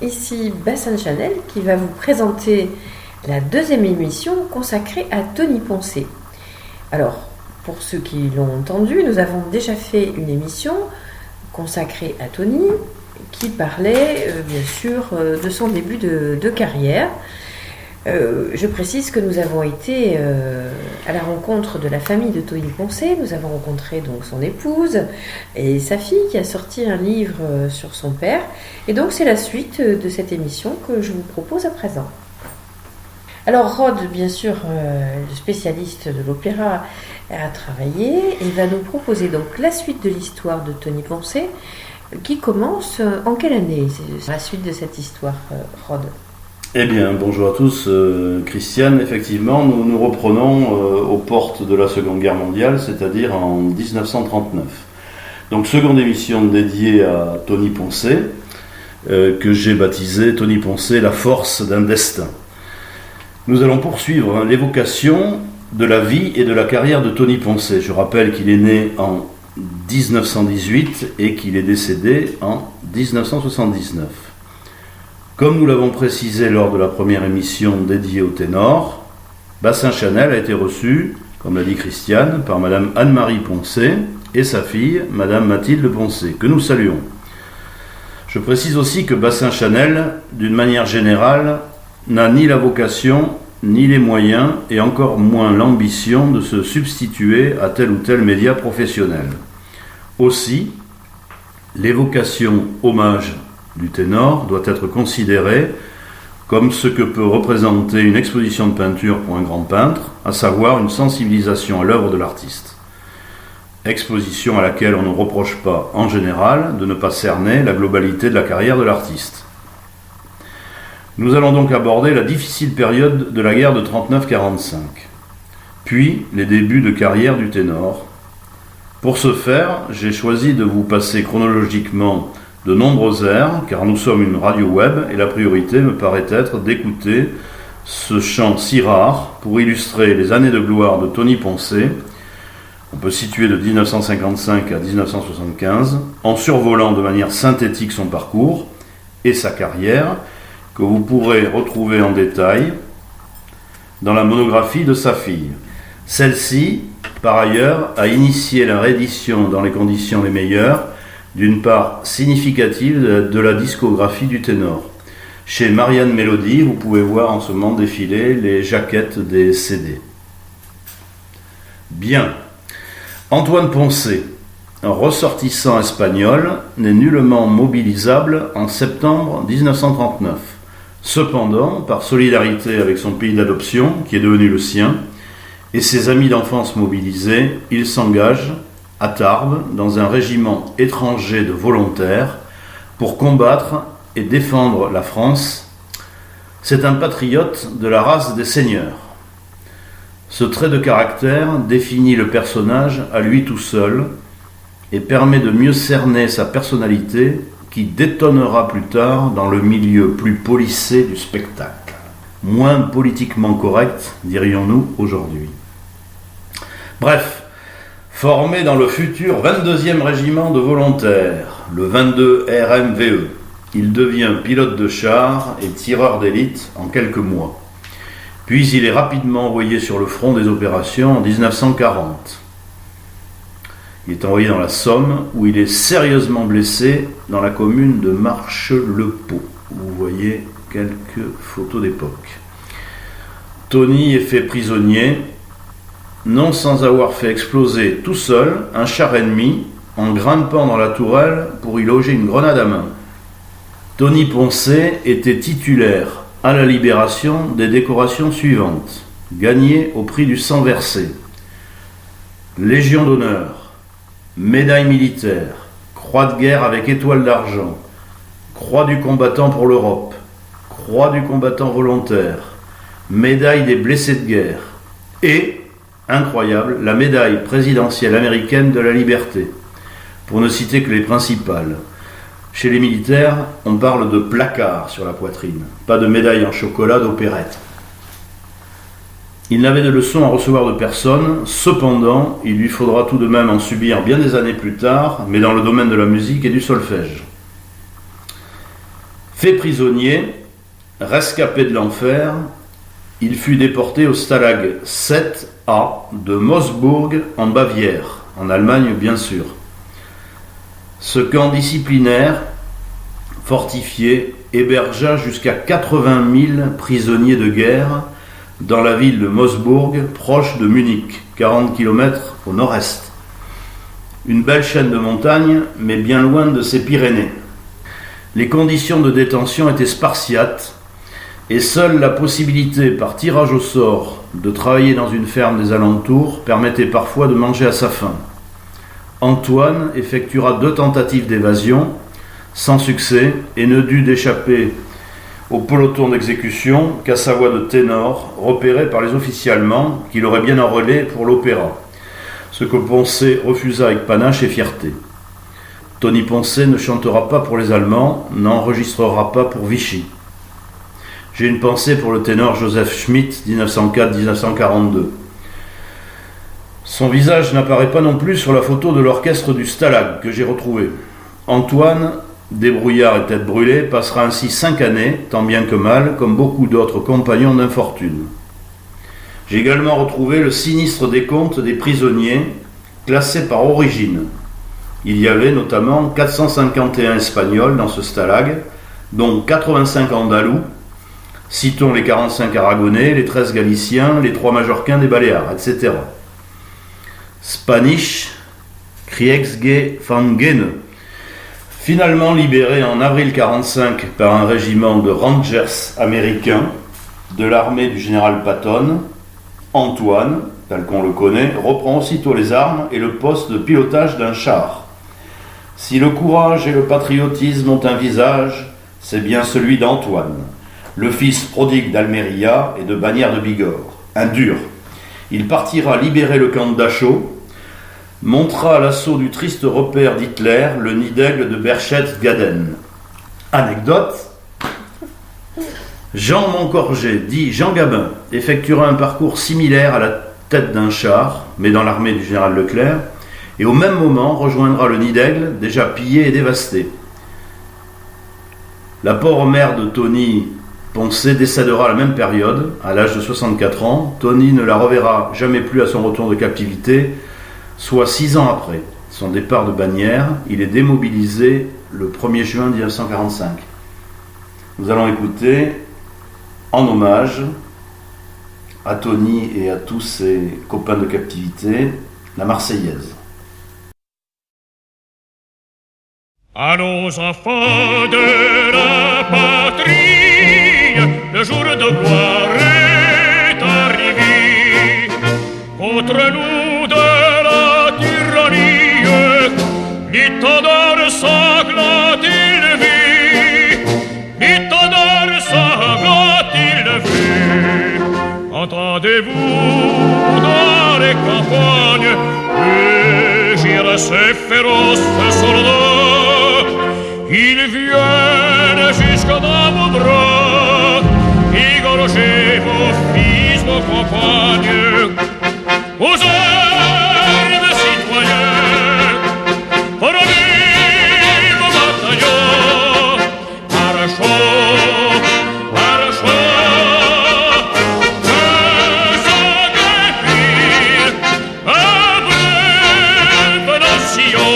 ici Bassin Chanel qui va vous présenter la deuxième émission consacrée à Tony Poncet. Alors, pour ceux qui l'ont entendu, nous avons déjà fait une émission consacrée à Tony qui parlait bien sûr de son début de carrière. Je précise que nous avons été à la rencontre de la famille de Tony Poncet. Nous avons rencontré donc son épouse et sa fille qui a sorti un livre sur son père. Et donc c'est la suite de cette émission que je vous propose à présent. Alors Rod, bien sûr, le spécialiste de l'opéra, a travaillé et va nous proposer donc la suite de l'histoire de Tony Poncet qui commence en quelle année, c'est la suite de cette histoire, Rod? Eh bien, bonjour à tous. Christiane, effectivement, nous reprenons aux portes de la Seconde Guerre mondiale, c'est-à-dire en 1939. Donc, seconde émission dédiée à Tony Poncet, que j'ai baptisé Tony Poncet, la force d'un destin. Nous allons poursuivre l'évocation de la vie et de la carrière de Tony Poncet. Je rappelle qu'il est né en 1918 et qu'il est décédé en 1979. Comme nous l'avons précisé lors de la première émission dédiée au ténor, Bassin Chanel a été reçu, comme l'a dit Christiane, par Madame Anne-Marie Poncet et sa fille, Madame Mathilde Poncet, que nous saluons. Je précise aussi que Bassin Chanel, d'une manière générale, n'a ni la vocation, ni les moyens, et encore moins l'ambition de se substituer à tel ou tel média professionnel. Aussi, l'évocation hommage du ténor doit être considérée comme ce que peut représenter une exposition de peinture pour un grand peintre, à savoir une sensibilisation à l'œuvre de l'artiste. Exposition à laquelle on ne reproche pas, en général, de ne pas cerner la globalité de la carrière de l'artiste. Nous allons donc aborder la difficile période de la guerre de 39-45, puis les débuts de carrière du ténor. Pour ce faire, j'ai choisi de vous passer chronologiquement de nombreux airs, car nous sommes une radio web et la priorité me paraît être d'écouter ce chant si rare pour illustrer les années de gloire de Tony Poncet. On peut situer de 1955 à 1975, en survolant de manière synthétique son parcours et sa carrière, que vous pourrez retrouver en détail dans la monographie de sa fille. Celle-ci, par ailleurs, a initié la réédition dans les conditions les meilleures d'une part significative de la discographie du ténor. Chez Marianne Mélodie, vous pouvez voir en ce moment défiler les jaquettes des CD. Bien. Antoine Poncet, un ressortissant espagnol, n'est nullement mobilisable en septembre 1939. Cependant, par solidarité avec son pays d'adoption, qui est devenu le sien, et ses amis d'enfance mobilisés, il s'engage à Tarbes, dans un régiment étranger de volontaires, pour combattre et défendre la France. C'est un patriote de la race des seigneurs. Ce trait de caractère définit le personnage à lui tout seul et permet de mieux cerner sa personnalité qui détonnera plus tard dans le milieu plus policé du spectacle. Moins politiquement correct, dirions-nous aujourd'hui. Bref, formé dans le futur 22e régiment de volontaires, le 22 RMVE, il devient pilote de char et tireur d'élite en quelques mois. Puis il est rapidement envoyé sur le front des opérations en 1940. Il est envoyé dans la Somme, où il est sérieusement blessé dans la commune de Marche-le-Pot. Vous voyez quelques photos d'époque. Tony est fait prisonnier, non sans avoir fait exploser tout seul un char ennemi en grimpant dans la tourelle pour y loger une grenade à main. Tony Poncet était titulaire à la Libération des décorations suivantes, gagnées au prix du sang versé: Légion d'honneur, médaille militaire, croix de guerre avec étoile d'argent, croix du combattant pour l'Europe, croix du combattant volontaire, médaille des blessés de guerre et, incroyable, la médaille présidentielle américaine de la liberté, pour ne citer que les principales. Chez les militaires, on parle de placard sur la poitrine, pas de médaille en chocolat d'opérette. Il n'avait de leçons à recevoir de personne, cependant, il lui faudra tout de même en subir bien des années plus tard, mais dans le domaine de la musique et du solfège. Fait prisonnier, rescapé de l'enfer, il fut déporté au Stalag 7A de Moosburg en Bavière, en Allemagne bien sûr. Ce camp disciplinaire, fortifié, hébergea jusqu'à 80 000 prisonniers de guerre dans la ville de Moosburg, proche de Munich, 40 km au nord-est. Une belle chaîne de montagnes, mais bien loin de ses Pyrénées. Les conditions de détention étaient spartiates, et seule la possibilité par tirage au sort de travailler dans une ferme des alentours permettait parfois de manger à sa faim. Antoine effectuera 2 tentatives d'évasion, sans succès, et ne dut d'échapper au peloton d'exécution qu'à sa voix de ténor, repérée par les officiers allemands qui l'auraient bien enrôlé pour l'opéra, ce que Poncet refusa avec panache et fierté. Tony Poncet ne chantera pas pour les Allemands, n'enregistrera pas pour Vichy. J'ai une pensée pour le ténor Joseph Schmidt, 1904-1942. Son visage n'apparaît pas non plus sur la photo de l'orchestre du Stalag que j'ai retrouvé. Antoine, débrouillard et tête brûlée, passera ainsi 5 années, tant bien que mal, comme beaucoup d'autres compagnons d'infortune. J'ai également retrouvé le sinistre décompte des prisonniers, classés par origine. Il y avait notamment 451 Espagnols dans ce Stalag, dont 85 Andalous. Citons les 45 Aragonais, les 13 Galiciens, les 3 Majorquins des Baléares, etc. Spanish Kriegsgefangene, finalement libéré en avril 1945 par un régiment de Rangers américains de l'armée du général Patton, Antoine, tel qu'on le connaît, reprend aussitôt les armes et le poste de pilotage d'un char. Si le courage et le patriotisme ont un visage, c'est bien celui d'Antoine, le fils prodigue d'Almeria et de Bagnères de Bigorre, un dur. Il partira libérer le camp de Dachau, montera à l'assaut du triste repère d'Hitler le nid d'aigle de Berchtesgaden. Anecdote, Jean Moncorgé, dit Jean Gabin, effectuera un parcours similaire à la tête d'un char, mais dans l'armée du général Leclerc, et au même moment rejoindra le nid d'aigle, déjà pillé et dévasté. La pauvre mère de Tony Poncet décédera à la même période, à l'âge de 64 ans. Tony ne la reverra jamais plus à son retour de captivité, soit 6 ans après son départ de Bagnères. Il est démobilisé le 1er juin 1945. Nous allons écouter, en hommage à Tony et à tous ses copains de captivité, la Marseillaise. Allons enfants de la patrie, le jour de gloire est arrivé. Contre nous de la tyrannie, l'étendard sanglant élevé, l'étendard sanglant élevé. Entendez-vous dans les campagnes rugir ces féroces soldats? Ils viennent jusque dans vos bras, égorger vos fils, vos compagnes. Aux armes, citoyens, formez vos bataillons. Marchons, marchons, que sang guépir, à brève nation.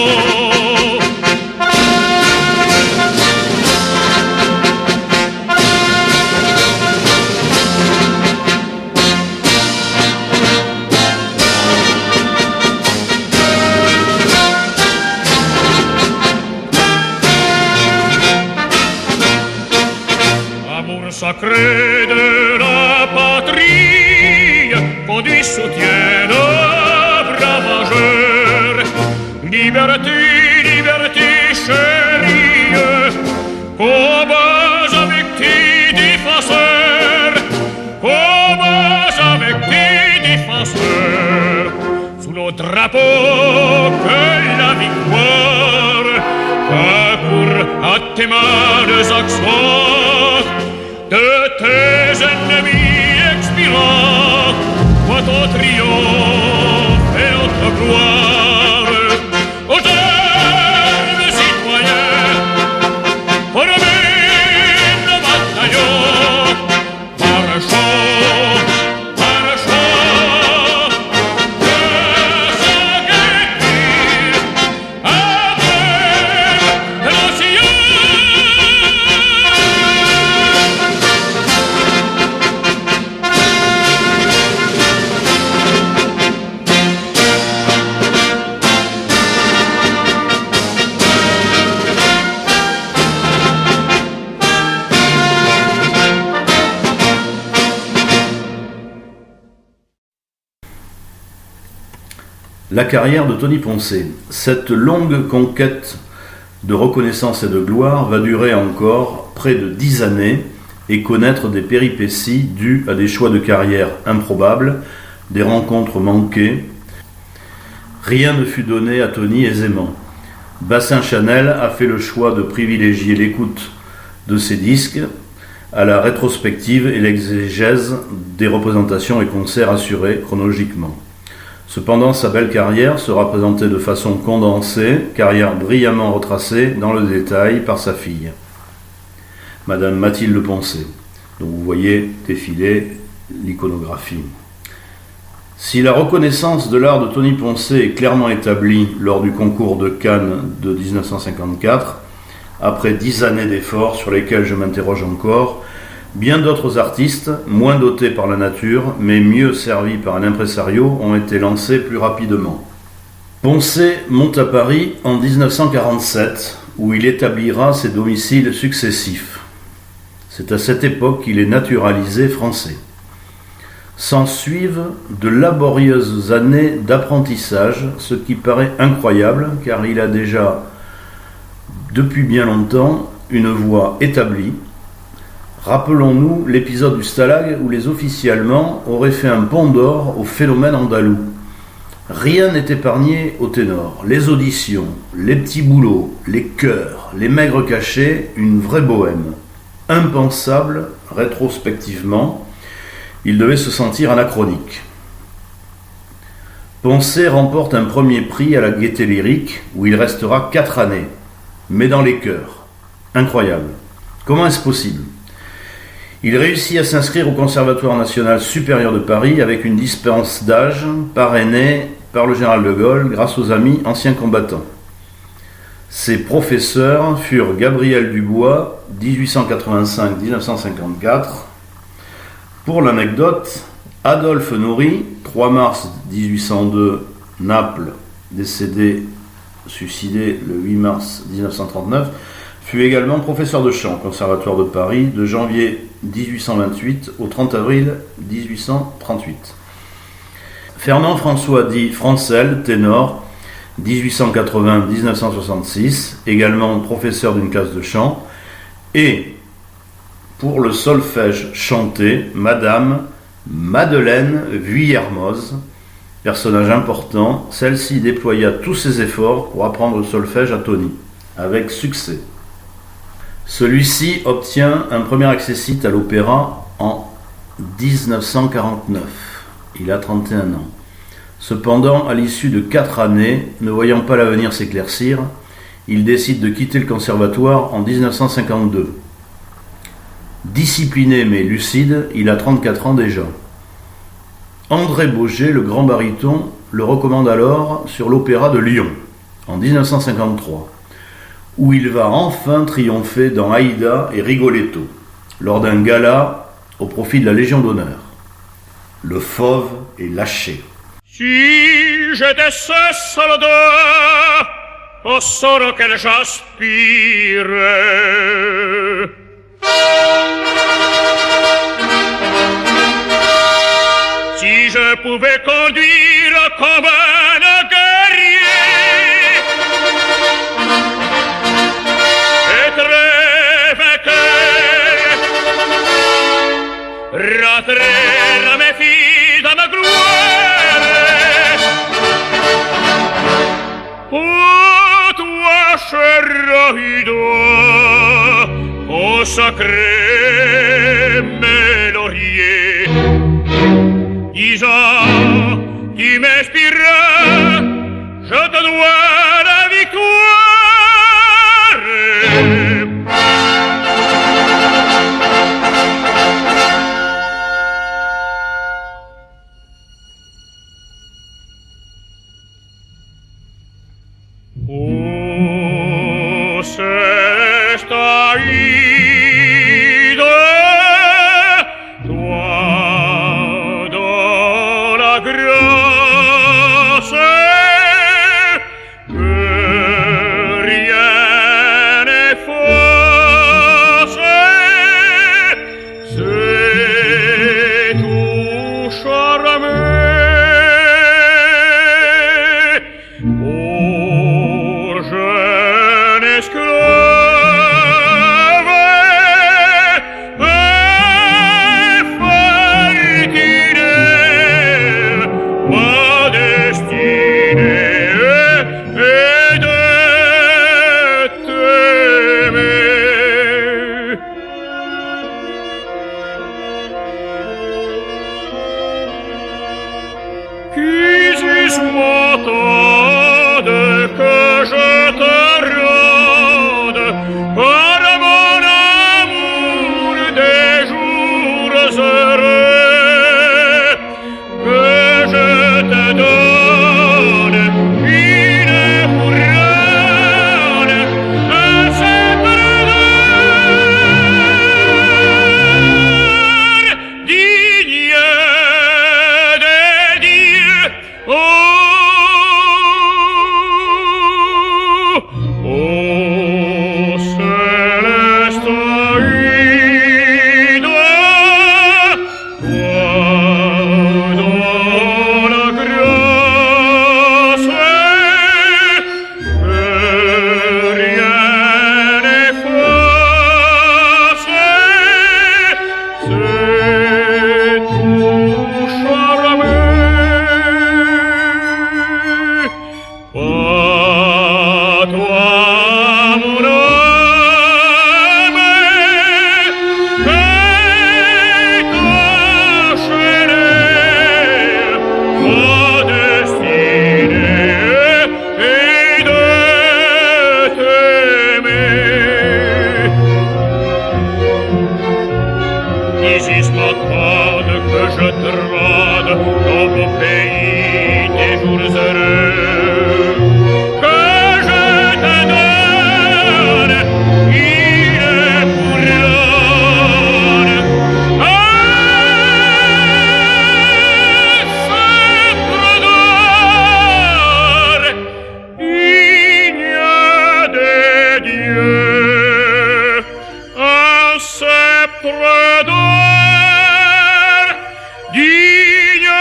Sacré de la patrie, conduit soutient le bravageur. Liberté, liberté chérie, combats avec tes défenseurs, combats avec tes défenseurs. Sous nos drapeaux que la victoire accourt à tes mains accents. De tes ennemis expirants, vois ton triomphe et notre gloire. Aux armes, citoyens, formez La carrière de Tony Poncet. Cette longue conquête de reconnaissance et de gloire va durer encore près de 10 années et connaître des péripéties dues à des choix de carrière improbables, des rencontres manquées. Rien ne fut donné à Tony aisément. Bassin Chanel a fait le choix de privilégier l'écoute de ses disques à la rétrospective et l'exégèse des représentations et concerts assurés chronologiquement. Cependant, sa belle carrière sera présentée de façon condensée, carrière brillamment retracée dans le détail par sa fille, Madame Mathilde Poncet. Donc vous voyez défiler l'iconographie. Si la reconnaissance de l'art de Tony Poncet est clairement établie lors du concours de Cannes de 1954, après 10 années d'efforts sur lesquels je m'interroge encore, bien d'autres artistes, moins dotés par la nature, mais mieux servis par un impresario, ont été lancés plus rapidement. Poncet monte à Paris en 1947, où il établira ses domiciles successifs. C'est à cette époque qu'il est naturalisé français. S'ensuivent de laborieuses années d'apprentissage, ce qui paraît incroyable, car il a déjà, depuis bien longtemps, une voix établie. Rappelons-nous l'épisode du Stalag où les officiers allemands auraient fait un pont d'or au phénomène andalou. Rien n'est épargné au ténor. Les auditions, les petits boulots, les chœurs, les maigres cachets, une vraie bohème. Impensable, rétrospectivement, il devait se sentir anachronique. Poncet remporte un premier prix à la Gaîté Lyrique où il restera 4 années, mais dans les chœurs. Incroyable. Comment est-ce possible ? Il réussit à s'inscrire au Conservatoire national supérieur de Paris avec une dispense d'âge parrainée par le général de Gaulle grâce aux amis anciens combattants. Ses professeurs furent Gabriel Dubois, 1885-1954. Pour l'anecdote, Adolphe Nourri, 3 mars 1802, Naples, décédé, suicidé le 8 mars 1939, fut également professeur de chant au Conservatoire de Paris de janvier 1828 au 30 avril 1838. Fernand-François dit Francel, ténor, 1880-1966, également professeur d'une classe de chant, et pour le solfège chanté, Madame Madeleine Vuillermoz, personnage important, celle-ci déploya tous ses efforts pour apprendre le solfège à Tony, avec succès. Celui-ci obtient un premier accessit à l'opéra en 1949. Il a 31 ans. Cependant, à l'issue de 4 années, ne voyant pas l'avenir s'éclaircir, il décide de quitter le conservatoire en 1952. Discipliné mais lucide, il a 34 ans déjà. André Boget, le grand baryton, le recommande alors sur l'Opéra de Lyon, en 1953, où il va enfin triompher dans Aïda et Rigoletto, lors d'un gala au profit de la Légion d'honneur. Le fauve est lâché. Si j'étais ce soldat, au sort auquel j'aspire, si je pouvais conduire comme un guerrier, être vainqueur, rentrer à mes filles dans ma gloire. Oh, toi, cher Aïda, au sacré mes lauriers, disant, tu m'inspires, je te dois la victoire. Oh, c'est Aïda, toi dans la grâce que rien n'efface, c'est tout charmé. qui m'attendent que je te rende par mon amour des jours heureux, que je te donne une couronne à cette digne des dieux. Oh, céleste Ida, toi dont la grâce que rien n'efface, c'est tout charmé. Pas toi, mon âme, mais t'enchaîner, ma destinée est de t'aimer. Isis m'attendent que je trône dans mon pays des jours heureux, que je te donne une couronne à sceptre d'or, digne des dieux, un sceptre d'or, digne des dieux.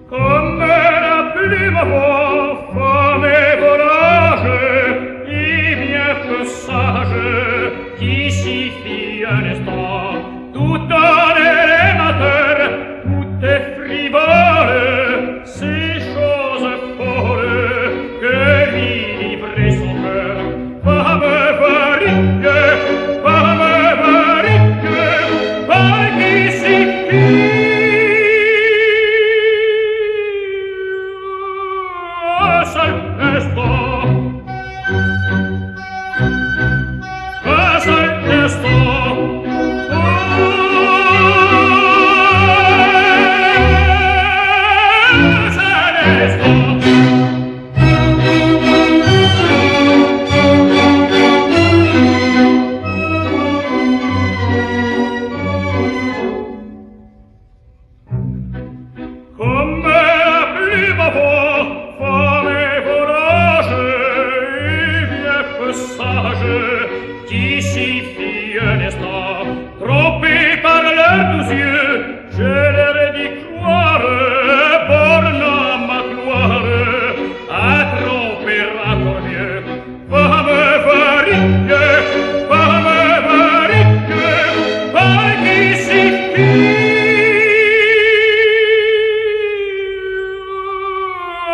Comme la plume voix, femme et volage, et bien peu sage, qui signifie un instant, tout en élémentaire, tout est frivole, ces choses folles que lui livrait son cœur. Femme varique, par qui signifie un seul instant, un seul instant. Un seul instant. Comme la plume voix, femme et volage, et bien peu sage, qui signifie un instant, trompés par leurs douze yeux, je leur ai dit croire, bornant ma gloire, à tromper encore mieux. Femme varique, par qui signifie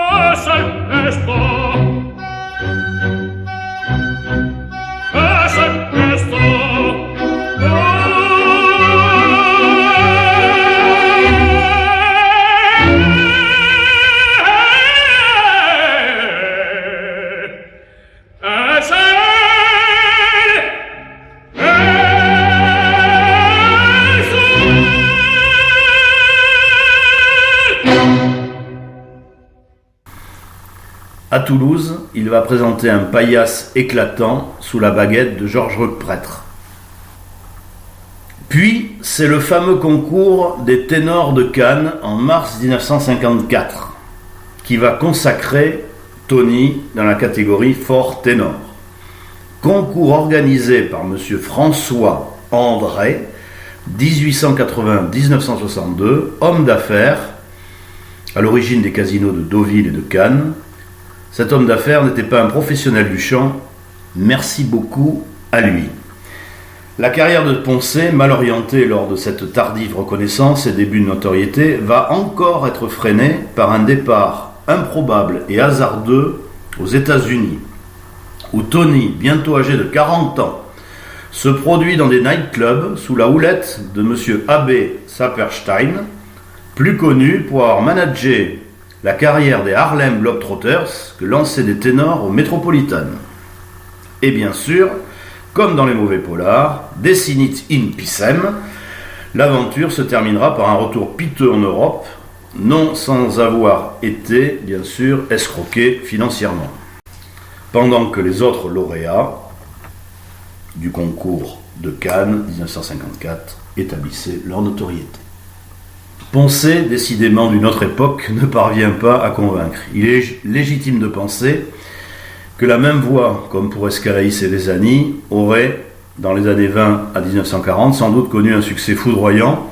un seul instant, un seul instant. Un seul À Toulouse, il va présenter un paillasse éclatant sous la baguette de Georges Recprêtre. Puis, c'est le fameux concours des ténors de Cannes en mars 1954 qui va consacrer Tony dans la catégorie fort ténor. Concours organisé par M. François André 1880-1962, homme d'affaires, à l'origine des casinos de Deauville et de Cannes. Cet homme d'affaires n'était pas un professionnel du chant, merci beaucoup à lui. La carrière de Poncet, mal orientée lors de cette tardive reconnaissance et début de notoriété, va encore être freinée par un départ improbable et hasardeux aux États-Unis, où Tony, bientôt âgé de 40 ans, se produit dans des nightclubs sous la houlette de M. Abbé Saperstein, plus connu pour avoir managé la carrière des Harlem Globetrotters que lançaient des ténors au Metropolitan. Et bien sûr, comme dans les mauvais polars, Decinit in Pissem, l'aventure se terminera par un retour piteux en Europe, non sans avoir été, bien sûr, escroqué financièrement. Pendant que les autres lauréats du concours de Cannes 1954 établissaient leur notoriété. Poncet, décidément d'une autre époque, ne parvient pas à convaincre. Il est légitime de penser que la même voix, comme pour Escalaïs et Vesani, aurait, dans les années 20 à 1940, sans doute connu un succès foudroyant,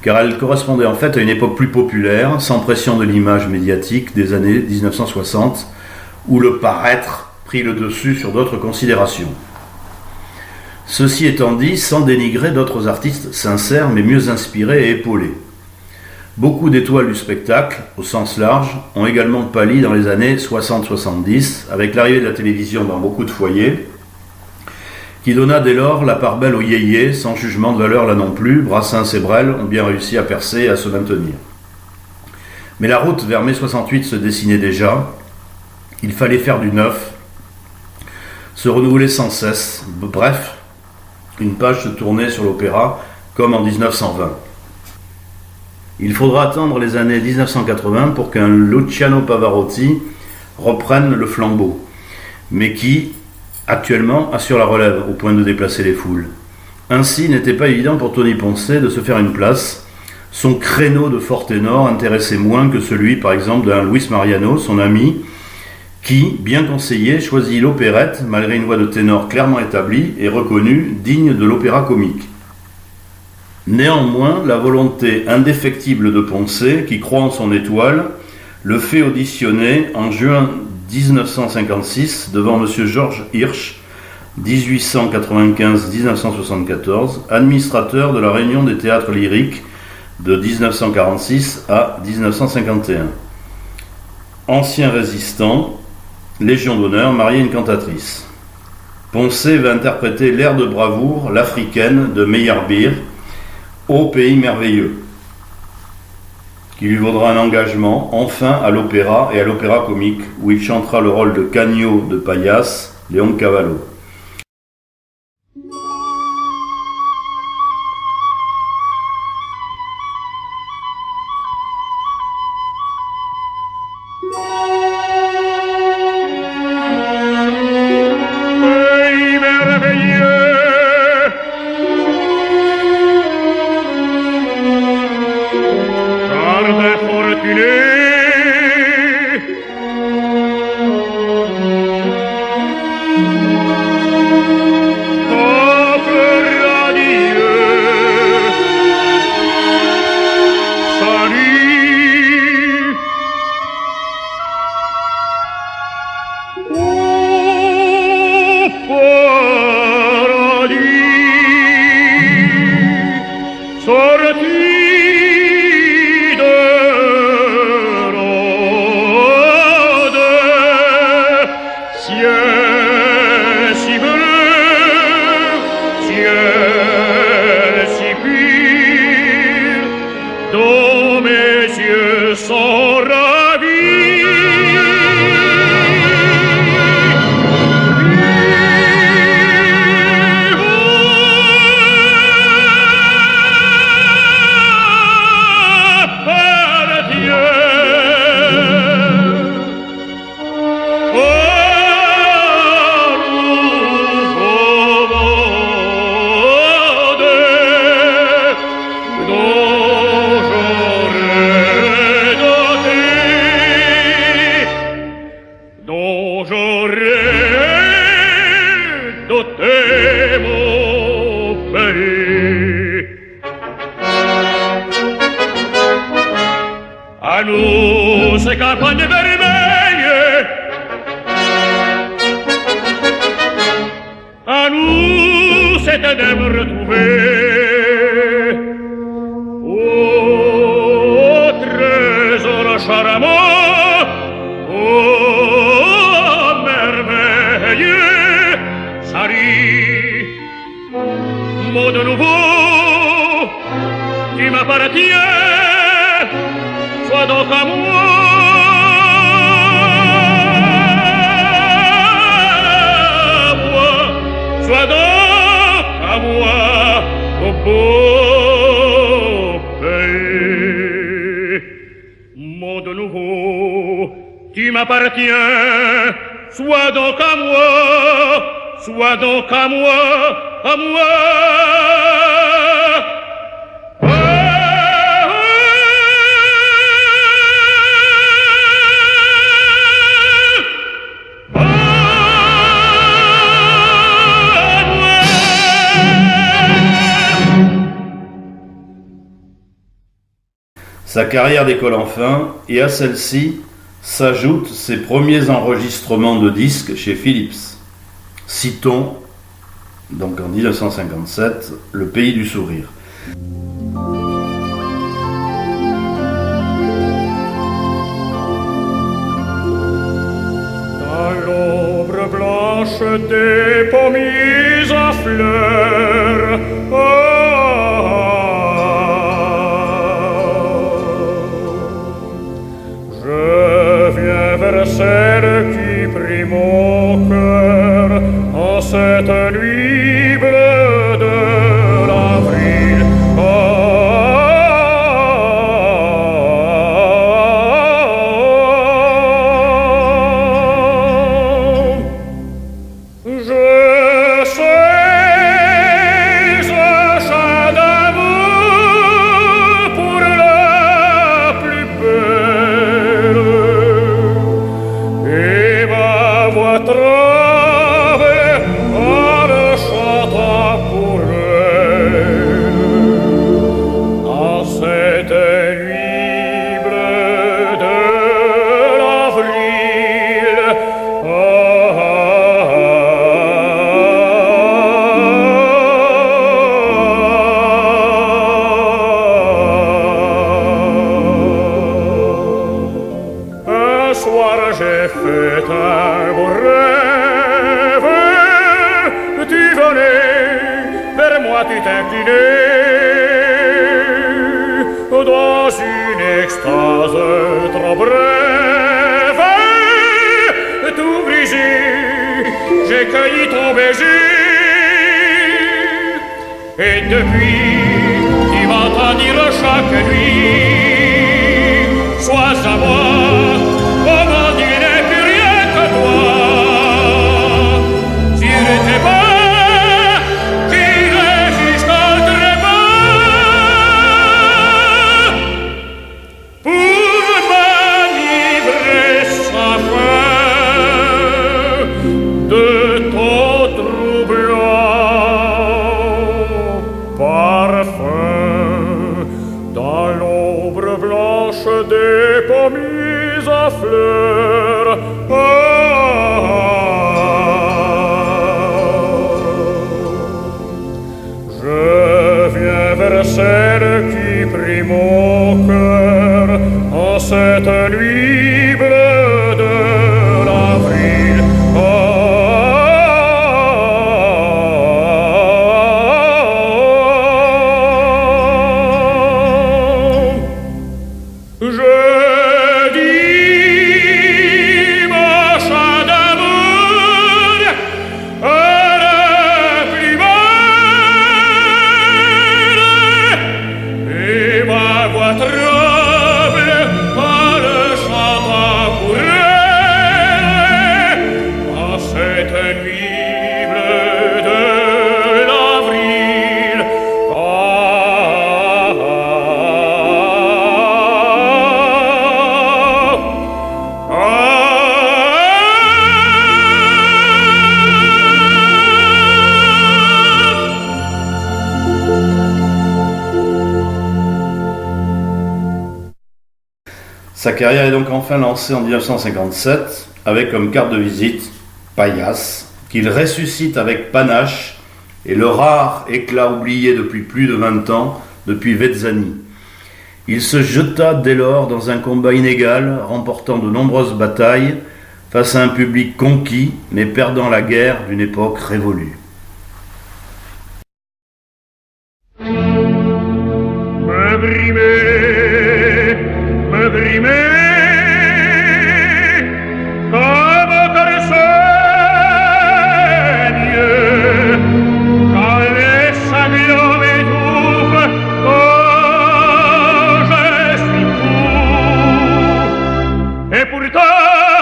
car elle correspondait en fait à une époque plus populaire, sans pression de l'image médiatique des années 1960, où le paraître prit le dessus sur d'autres considérations. Ceci étant dit, sans dénigrer d'autres artistes sincères, mais mieux inspirés et épaulés. Beaucoup d'étoiles du spectacle, au sens large, ont également pâli dans les années 60-70, avec l'arrivée de la télévision dans beaucoup de foyers, qui donna dès lors la part belle au yéyé, sans jugement de valeur là non plus. Brassens et Brel ont bien réussi à percer et à se maintenir. Mais la route vers mai 68 se dessinait déjà. Il fallait faire du neuf, se renouveler sans cesse. Bref, une page se tournait sur l'opéra, comme en 1920. Il faudra attendre les années 1980 pour qu'un Luciano Pavarotti reprenne le flambeau, mais qui, actuellement, assure la relève au point de déplacer les foules. Ainsi, il n'était pas évident pour Tony Poncet de se faire une place. Son créneau de fort ténor intéressait moins que celui, par exemple, d'un Luis Mariano, son ami, qui, bien conseillé, choisit l'opérette, malgré une voix de ténor clairement établie et reconnue, digne de l'opéra comique. Néanmoins, la volonté indéfectible de Poncet, qui croit en son étoile, le fait auditionner en juin 1956 devant M. Georges Hirsch, 1895-1974, administrateur de la Réunion des théâtres lyriques de 1946 à 1951. Ancien résistant, Légion d'honneur, marié à une cantatrice. Poncet va interpréter l'air de bravoure, l'Africaine de Meyerbeer, Ô pays merveilleux, qui lui vaudra un engagement, enfin, à l'opéra et à l'opéra comique, où il chantera le rôle de Cagno de Paillasse, Léon Cavallo. J'aurais doté À nous, ces campagnes vermeilles, à nous, c'était de me retrouver. Oh, trésor charmant, oh, merveilleux, ça rit, mot de nouveau, qui m'appartient. Sois donc à moi, sois donc à moi, au beau pays. Mon de nouveau, tu m'appartiens, sois donc à moi, sois donc à moi, à moi. Sa carrière décolle enfin, et à celle-ci s'ajoutent ses premiers enregistrements de disques chez Philips. Citons, donc en 1957, Le Pays du Sourire. Dans l'ombre blanche des pommiers à fleurs, celle qui prit mon cœur en cette nuit bleue de l'avril. Je sais un chant d'amour pour la plus belle. Et ma voix tremble en le chantant pour elle. En cette nuit bleue de l'avril, un soir j'ai fait un beau rêve. Tu venais vers moi, tu t'inclinais dans une extase trop brève. Tout brisé, j'ai cueilli ton baiser. Et depuis, tu m'entends dire chaque nuit, sois à moi. Comment il n'est plus rien que toi. Sur tes pas, j'irai jusqu'au trépas pour m'enivrer sans fin de ton troublant parfum. Dans l'ombre blanche des pommiers à fleurs, je viens vers celle qui prit mon cœur en cette nuit bleue de l'avril. Je dis mon chant d'amour à la plus belle, et ma voix tremble en le chantant pour elle. Sa carrière est donc enfin lancée en 1957 avec comme carte de visite Paillasse, qu'il ressuscite avec panache et le rare éclat oublié depuis plus de 20 ans, depuis Vezzani. Il se jeta dès lors dans un combat inégal, remportant de nombreuses batailles face à un public conquis, mais perdant la guerre d'une époque révolue. Me brimez, comme qu'elle saigne, quand les sanglots m'étouffent, quand je suis fou. Et pourtant,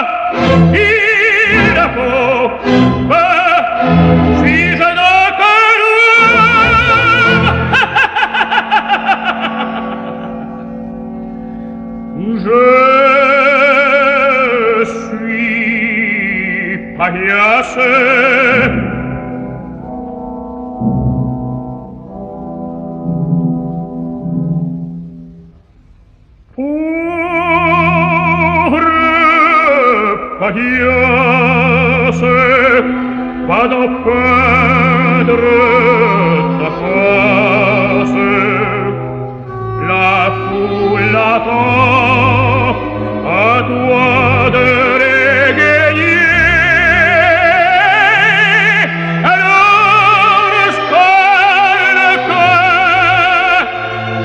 il faut que suis-je donc je suis Paillasse. Pour Paillasse, pas de peindre ta face. La foule attend, à toi de l'égayer. Alors scolle le cœur,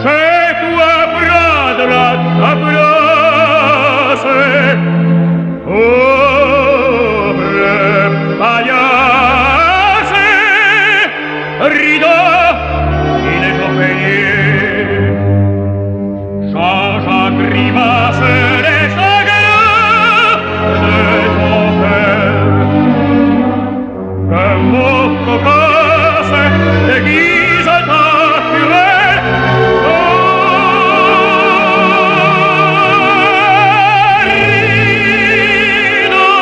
chez toi prendra ta place. Pauvre Paillasse, rideau, il est jour payé. Change en grimace les sanglots de ton cœur. Que vos cocasses déguisent ta fureur. Rideau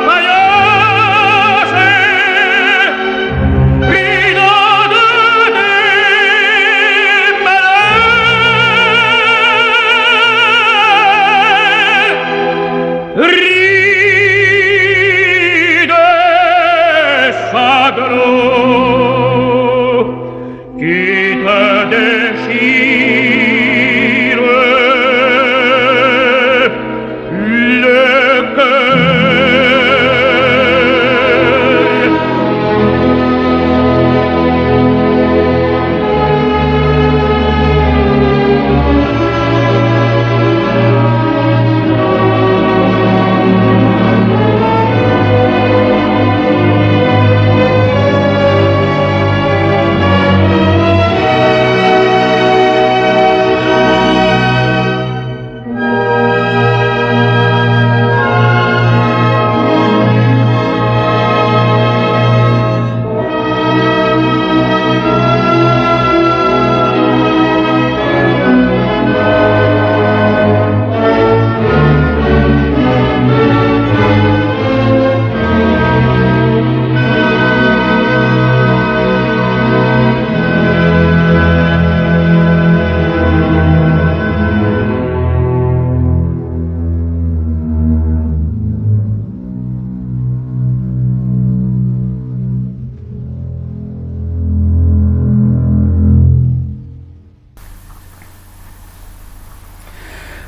Paillasse, rideau de tes malheurs. Ris des sanglots qui te déchirent le cœur.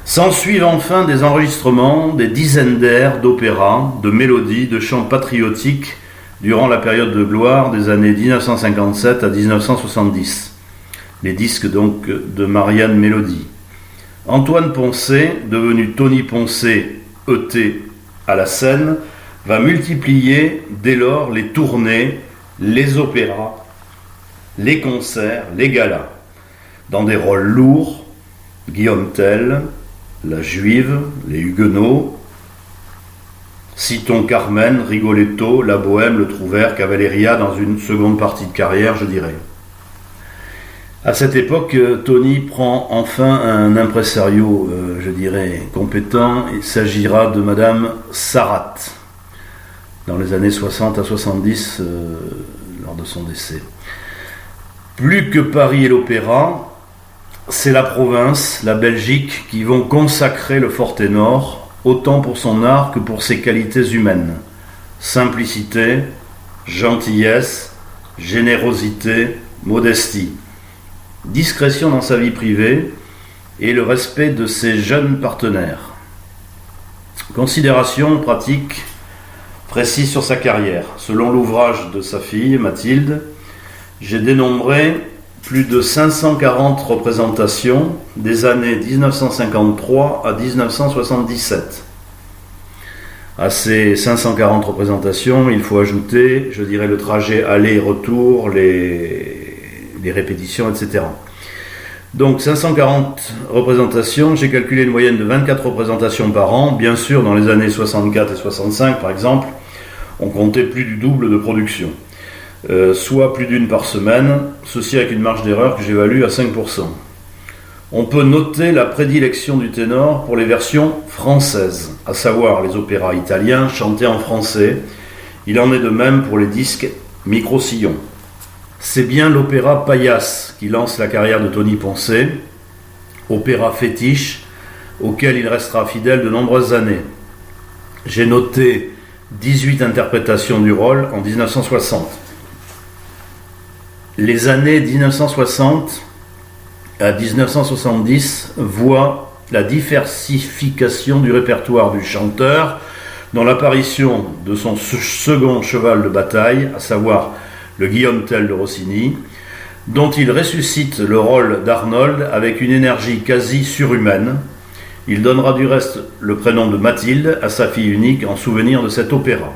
S'ensuivent enfin des enregistrements, des dizaines d'airs, d'opéras, de mélodies, de chants patriotiques durant la période de gloire des années 1957 à 1970. Les disques donc de Marianne Mélodie. Antoine Poncet, devenu Tony Poncet, ET à la scène, va multiplier dès lors les tournées, les opéras, les concerts, les galas, dans des rôles lourds, Guillaume Tell, La Juive, Les Huguenots, citons Carmen, Rigoletto, La Bohème, Le Trouvère, Cavalleria dans une seconde partie de carrière, je dirais. À cette époque, Tony prend enfin un impresario, je dirais, compétent. Il s'agira de Madame Sarrat, dans les années 60 à 70, lors de son décès. Plus que Paris et l'opéra, c'est la province, la Belgique, qui vont consacrer le fort ténor, autant pour son art que pour ses qualités humaines. Simplicité, gentillesse, générosité, modestie, discrétion dans sa vie privée et le respect de ses jeunes partenaires. Considération pratique précise sur sa carrière. Selon l'ouvrage de sa fille, Mathilde, j'ai dénombré plus de 540 représentations des années 1953 à 1977. À ces 540 représentations, il faut ajouter, je dirais, le trajet aller-retour, les répétitions, etc. Donc 540 représentations, j'ai calculé une moyenne de 24 représentations par an. Bien sûr, dans les années 64 et 65, par exemple, on comptait plus du double de production. Soit plus d'une par semaine, ceci avec une marge d'erreur que j'évalue à 5%. On peut noter la prédilection du ténor pour les versions françaises, à savoir les opéras italiens chantés en français. Il en est de même pour les disques micro-sillons. C'est bien l'opéra Paillasse qui lance la carrière de Tony Poncet, opéra fétiche auquel il restera fidèle de nombreuses années. J'ai noté 18 interprétations du rôle en 1960. Les années 1960 à 1970 voient la diversification du répertoire du chanteur dans l'apparition de son second cheval de bataille, à savoir le Guillaume Tell de Rossini, dont il ressuscite le rôle d'Arnold avec une énergie quasi surhumaine. Il donnera du reste le prénom de Mathilde à sa fille unique en souvenir de cet opéra.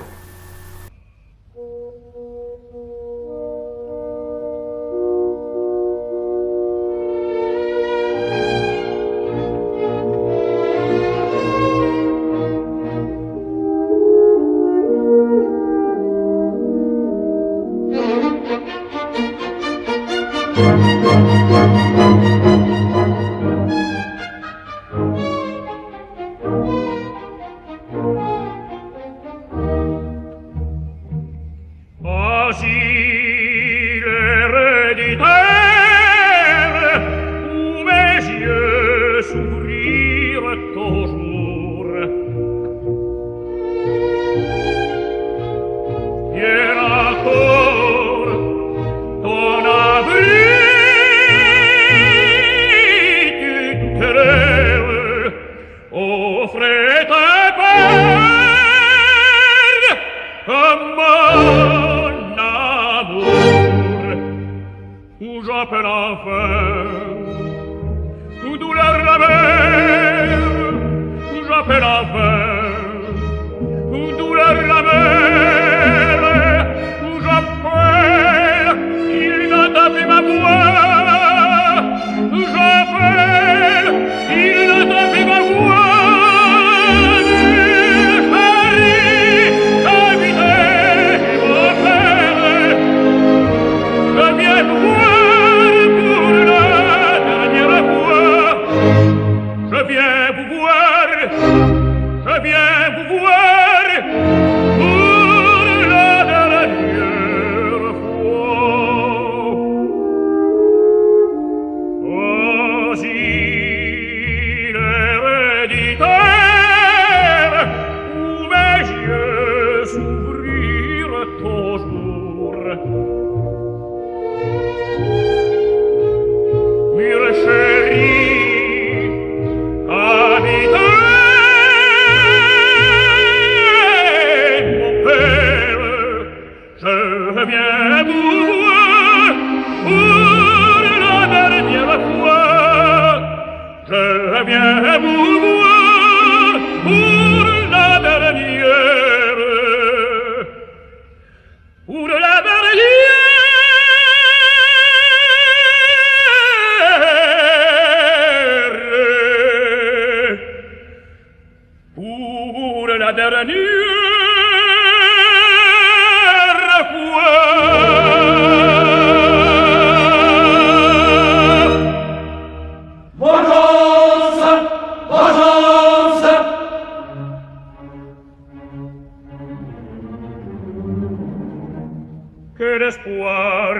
Que d'espoir,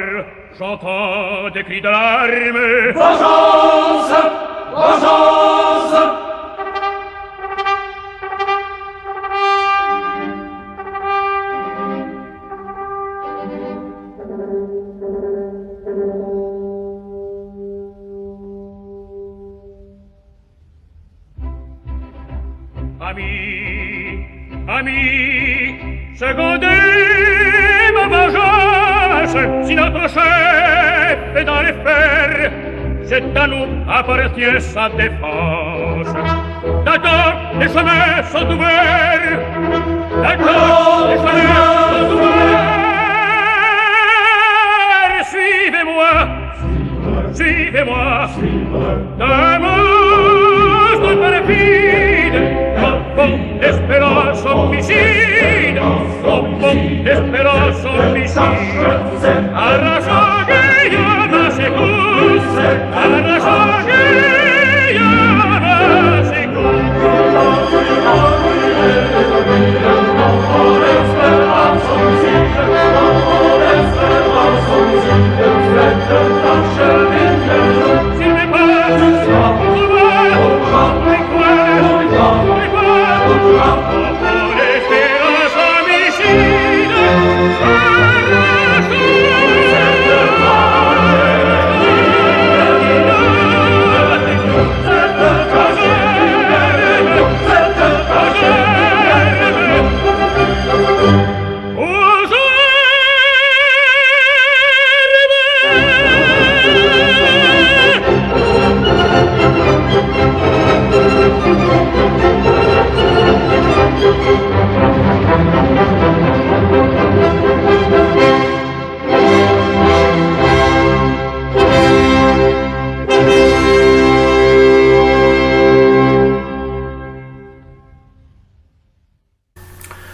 j'entends des cris d'alarme. Vengeance! Amis, amis, secondez ma vengeance, si notre chef est dans les fers, c'est à nous appartient sa défense. D'accord, les chemins sont ouverts. D'accord, les chemins sont ouverts. Suivez-moi, suivez-moi. D'un monstre perfide, au fond d'espérance homicide, au fond d'espérance homicide. Arrachant Guillaume à ses courses, arrachant Guillaume à ses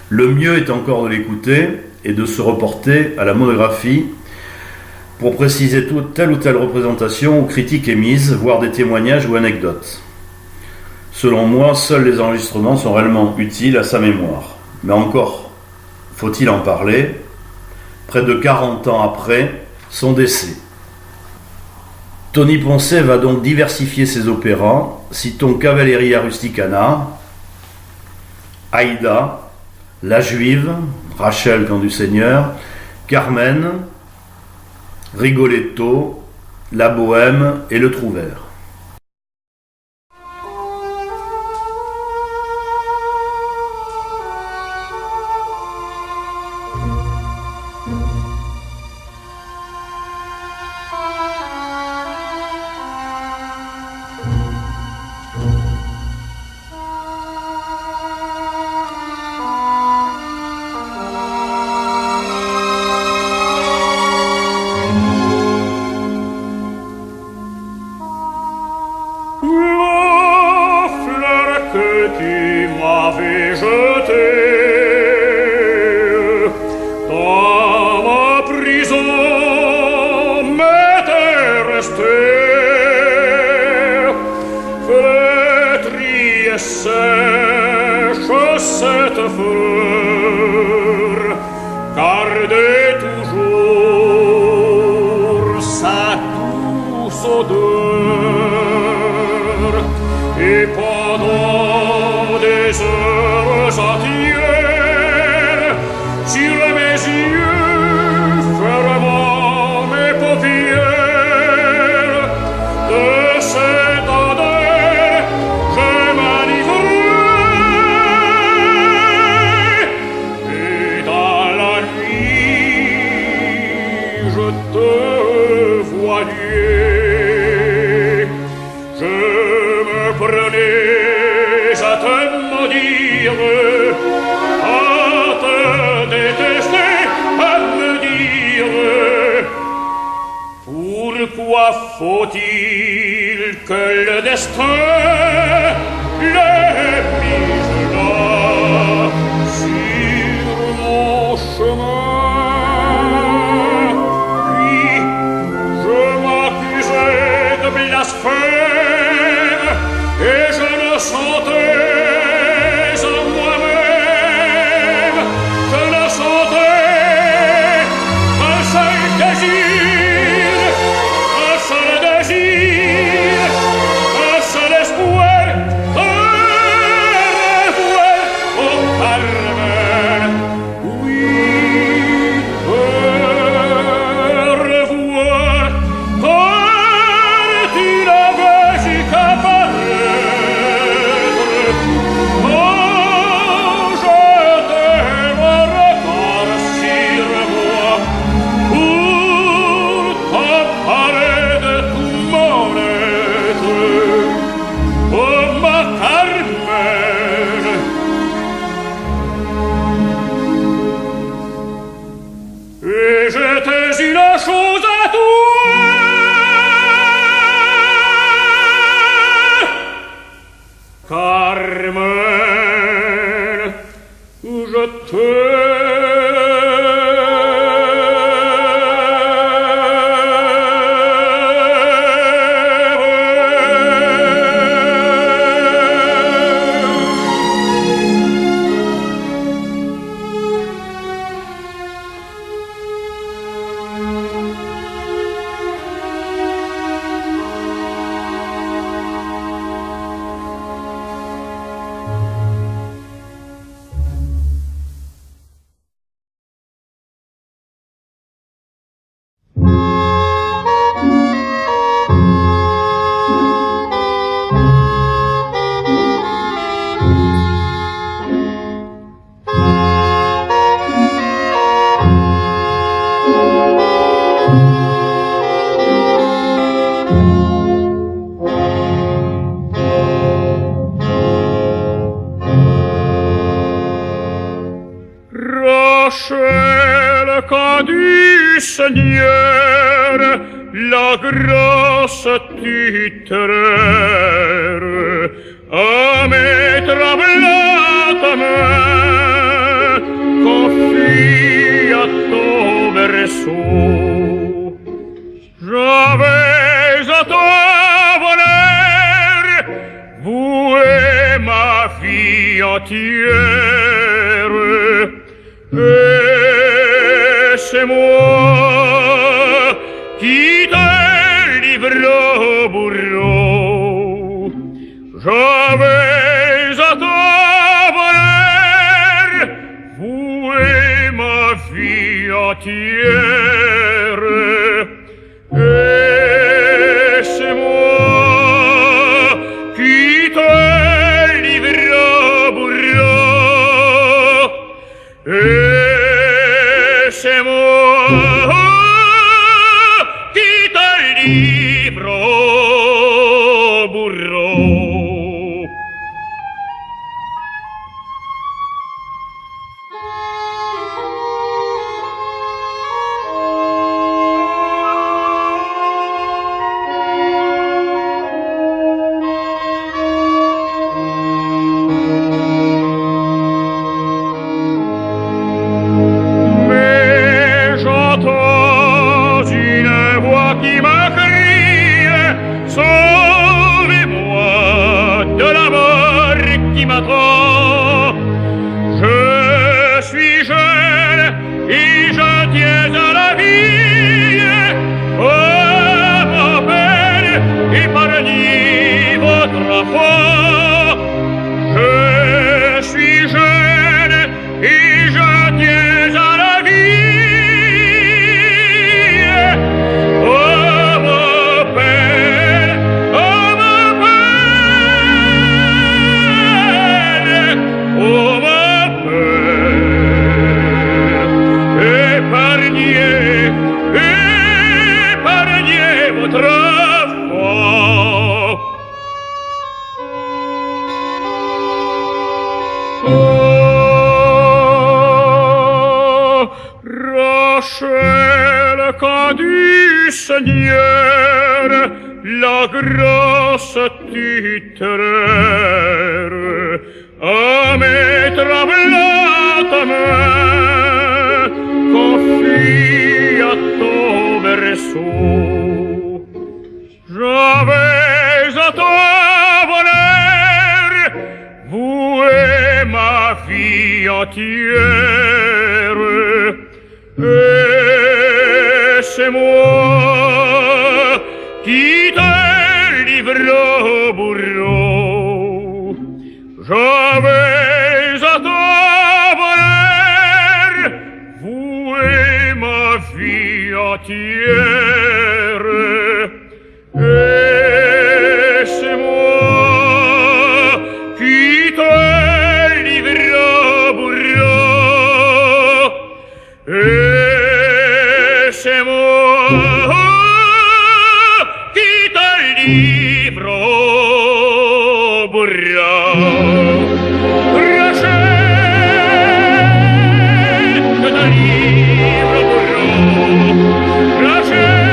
Le mieux est encore de l'écouter et de se reporter à la monographie pour préciser telle ou telle représentation ou critique émise, voire des témoignages ou anecdotes. Selon moi, seuls les enregistrements sont réellement utiles à sa mémoire. Mais encore, faut-il en parler, près de 40 ans après son décès. Tony Poncet va donc diversifier ses opéras, citons Cavalleria Rusticana, Aïda, La Juive, Rachel Camp du Seigneur, Carmen, Rigoletto, La Bohème et Le Trouvère. Faut-il que le destin les mise là sur mon chemin? Puis je m'accusais de blasphème et je ne sentais en moi-même, je ne sentais un seul désir, un seul espoir, revoir au Carmel. Oui, revoir, quand il avait jusqu'à paraître Seigneur, la grâce tutélaire, à mes tremblantes mains, confie à ton berceau. J'avais à ton bonheur voué ma vie entière, et c'est moi qui te livre au bourreau. J'avais à ton bonheur voué ma vie entière, et c'est moi qui te livre au bourreau, et c'est moi qui te livre au bourreau. Mais j'entends une voix qui m'a crié: sauvez-moi de la mort qui m'attend. Je suis jeune et je tiens à la vie. Oh mon Père, épargnez votre enfant. Je suis jeune et je tiens à la vie. Oh mon Père, oh mon Père, oh mon Père, épargnez, épargnez votre enfant. Oh, Rachel, quand du Seigneur la grâce tutélaire, à mes tremblantes mains, confie à ton berceau. J'avais à ton bonheur voué ma vie entière, et c'est moi qui te livre au bourreau. J'avais à ton bonheur voué ma vie entière, et c'est moi qui te livre au bourreau, et c'est moi qui te livre au bourreau. Rachel, je te livre au bourreau. Rachel,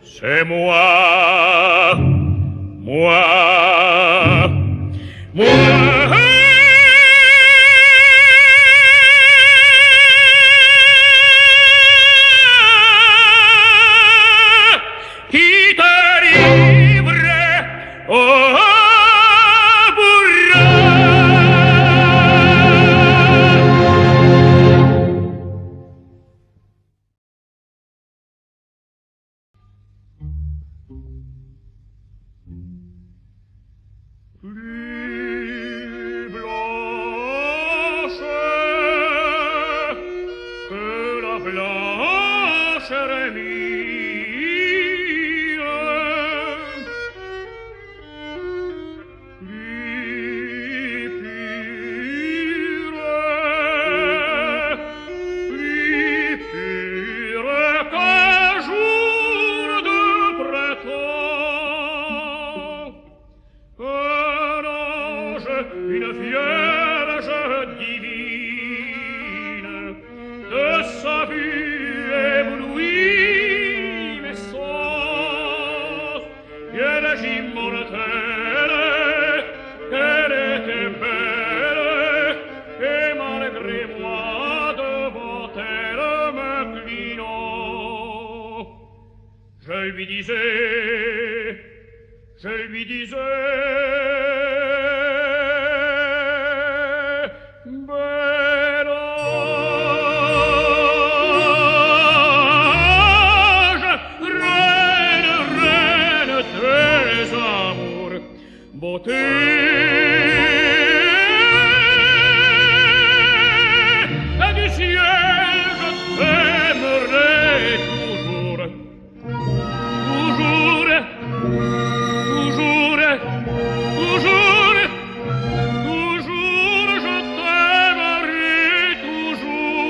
c'est moi, moi, moi. Qui te livre au bourreau. Plus blanche que la blanche rémire, plus pure qu'un jour de printemps. Un ange, une vierge Je lui disais, bel ange, reine des amours, beauté du ciel, je t'aimerai toujours, toujours, toujours, toujours, toujours, je t'aimerai toujours,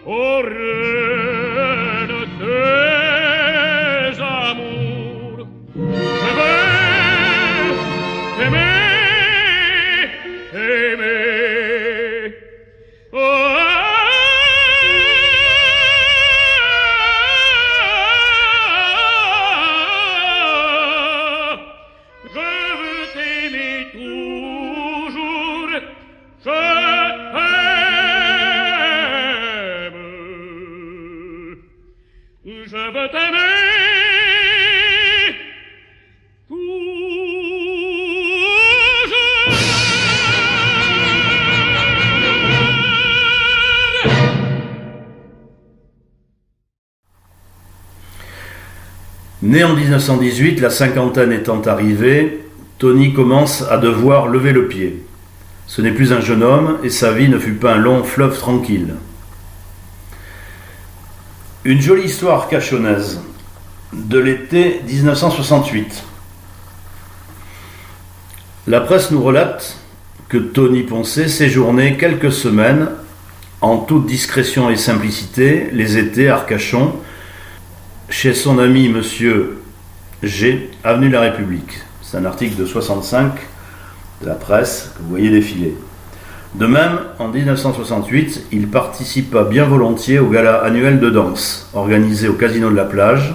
ô reine des amours. Je veux t'aimer, aimer. Oh, je veux t'aimer toujours, je t'aime. Je veux t'aimer Né en 1918, la cinquantaine étant arrivée, Tony commence à devoir lever le pied. Ce n'est plus un jeune homme et sa vie ne fut pas un long fleuve tranquille. Une jolie histoire cachonnaise de l'été 1968. La presse nous relate que Tony Poncet séjournait quelques semaines, en toute discrétion et simplicité, les étés à Arcachon, chez son ami Monsieur G, avenue de la République. C'est un article de 65 de la presse que vous voyez défiler. De même, en 1968, il participa bien volontiers au gala annuel de danse, organisé au Casino de la Plage.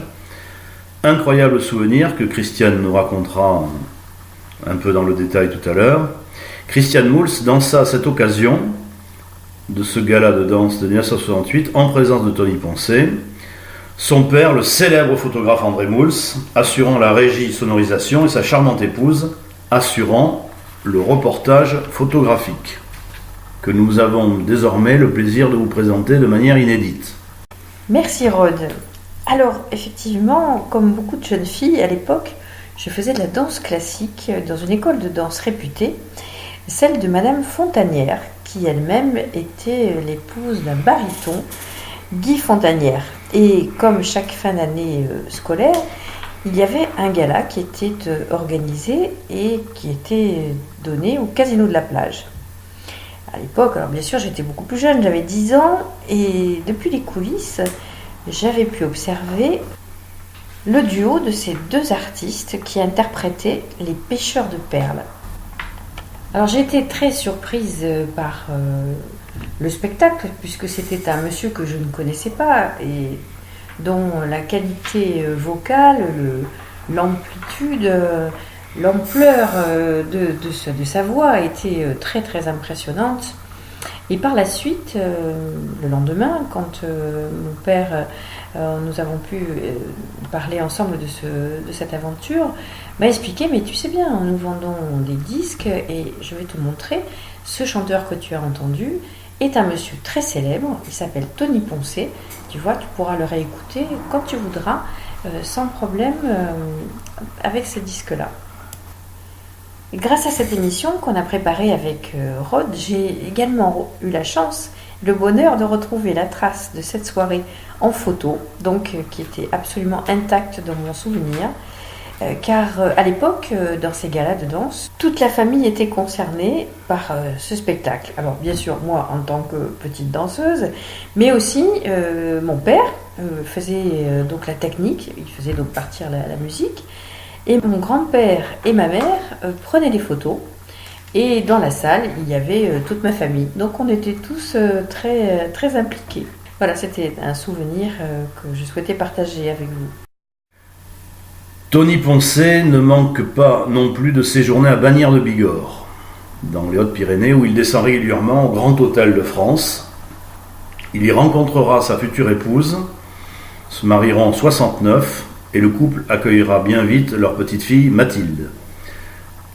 Incroyable souvenir que Christiane nous racontera un peu dans le détail tout à l'heure. Christiane Mouls dansa à cette occasion de ce gala de danse de 1968 en présence de Tony Poncet. Son père, le célèbre photographe André Mouls, assurant la régie sonorisation, et sa charmante épouse, assurant le reportage photographique, que nous avons désormais le plaisir de vous présenter de manière inédite. Merci Rod. Alors, effectivement, comme beaucoup de jeunes filles à l'époque, je faisais de la danse classique dans une école de danse réputée, celle de Madame Fontanière, qui elle-même était l'épouse d'un baryton, Guy Fontanière. Et comme chaque fin d'année scolaire, il y avait un gala qui était organisé et qui était donné au Casino de la Plage. À l'époque, alors bien sûr, j'étais beaucoup plus jeune, j'avais 10 ans, et depuis les coulisses, j'avais pu observer le duo de ces deux artistes qui interprétaient les pêcheurs de perles. Alors j'ai été très surprise par le spectacle, puisque c'était un monsieur que je ne connaissais pas et dont la qualité vocale, l'amplitude, l'ampleur de sa voix était très très impressionnante. Et par la suite, le lendemain, quand mon père, nous avons pu parler ensemble de cette aventure, m'a expliqué, mais tu sais bien, nous vendons des disques et je vais te montrer, ce chanteur que tu as entendu est un monsieur très célèbre, il s'appelle Tony Poncet, tu vois, tu pourras le réécouter quand tu voudras, sans problème avec ce disque-là. Et grâce à cette émission qu'on a préparée avec Rod, j'ai également eu la chance, le bonheur de retrouver la trace de cette soirée en photo, donc qui était absolument intacte dans mon souvenir, car à l'époque, dans ces galas de danse, toute la famille était concernée par ce spectacle. Alors bien sûr, moi en tant que petite danseuse, mais aussi mon père faisait donc la technique, il faisait donc partir la musique, et mon grand-père et ma mère prenaient des photos. Et dans la salle, il y avait toute ma famille. Donc on était tous très, très impliqués. Voilà, c'était un souvenir que je souhaitais partager avec vous. Tony Poncet ne manque pas non plus de séjourner à Bagnères de Bigorre, dans les Hautes-Pyrénées, où il descend régulièrement au Grand Hôtel de France. Il y rencontrera sa future épouse, se marieront en 69 et le couple accueillera bien vite leur petite fille Mathilde.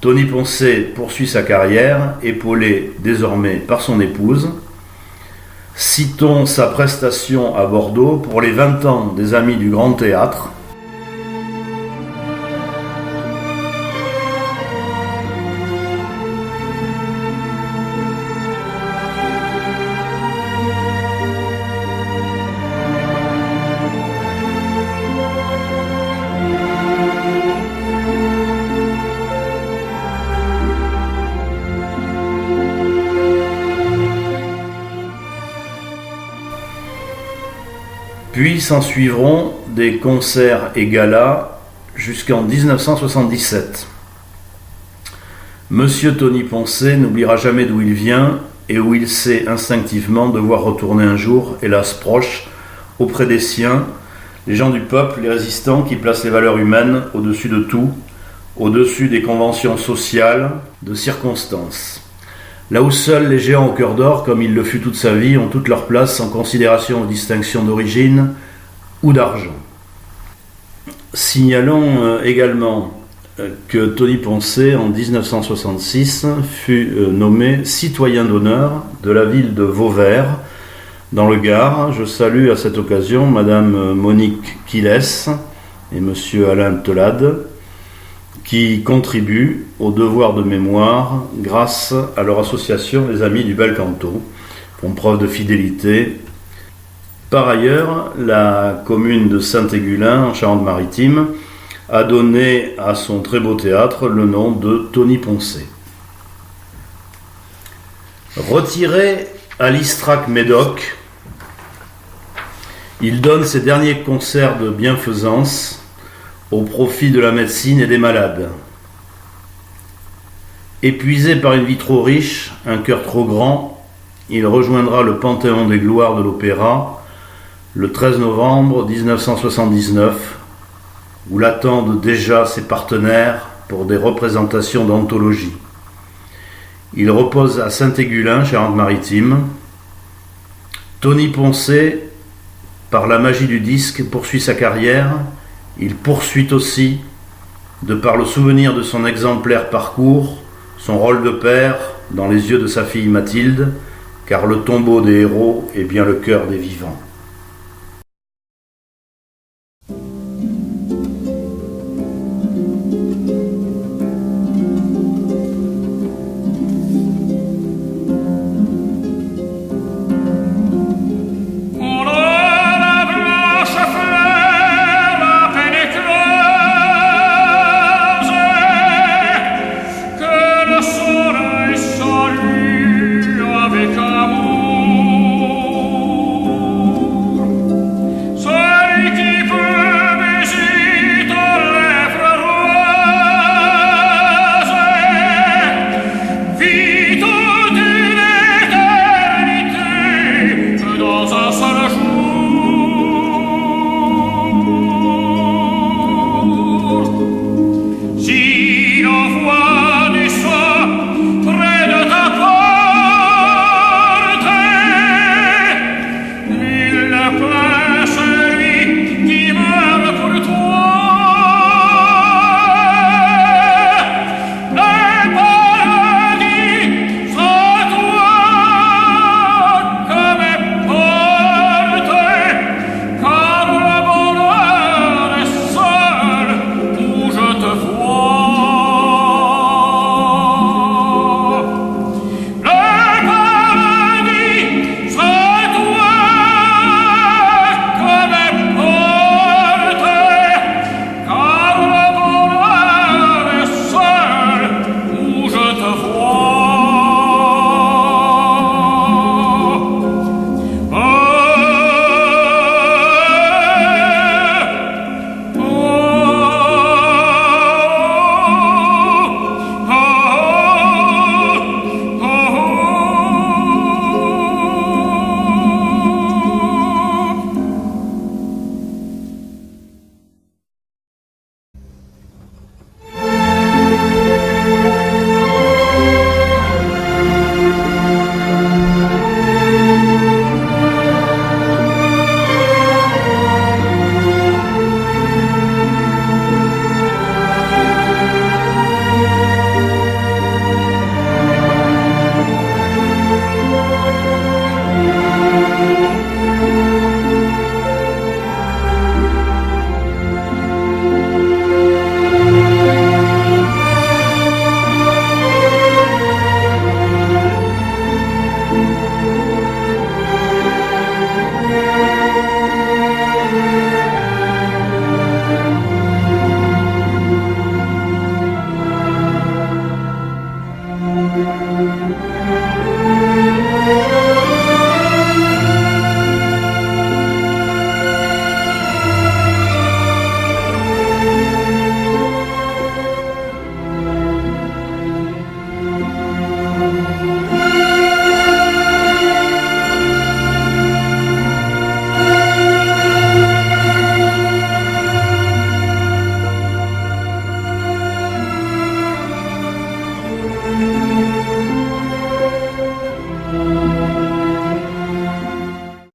Tony Poncet poursuit sa carrière, épaulé désormais par son épouse. Citons sa prestation à Bordeaux pour les 20 ans des Amis du Grand Théâtre. Puis s'ensuivront des concerts et galas jusqu'en 1977. Monsieur Tony Poncet n'oubliera jamais d'où il vient et où il sait instinctivement devoir retourner un jour, hélas proche, auprès des siens, les gens du peuple, les résistants qui placent les valeurs humaines au-dessus de tout, au-dessus des conventions sociales, de circonstances. Là où seuls les géants au cœur d'or, comme il le fut toute sa vie, ont toute leur place sans considération aux distinctions d'origine ou d'argent. Signalons également que Tony Poncet, en 1966, fut nommé citoyen d'honneur de la ville de Vauvert, dans le Gard. Je salue à cette occasion Madame Monique Quilès et Monsieur Alain Telade, qui contribuent au devoir de mémoire grâce à leur association Les Amis du Bel Canto, font preuve de fidélité. Par ailleurs, la commune de Saint-Égulin, en Charente-Maritime, a donné à son très beau théâtre le nom de Tony Poncet. Retiré à l'Istrac-Médoc, il donne ses derniers concerts de bienfaisance au profit de la médecine et des malades. Épuisé par une vie trop riche, un cœur trop grand, il rejoindra le Panthéon des gloires de l'opéra le 13 novembre 1979, où l'attendent déjà ses partenaires pour des représentations d'anthologie. Il repose à Saint-Égulin, Charente-Maritime. Tony Poncet, par la magie du disque, poursuit sa carrière. Il poursuit aussi, de par le souvenir de son exemplaire parcours, son rôle de père dans les yeux de sa fille Mathilde, car le tombeau des héros est bien le cœur des vivants.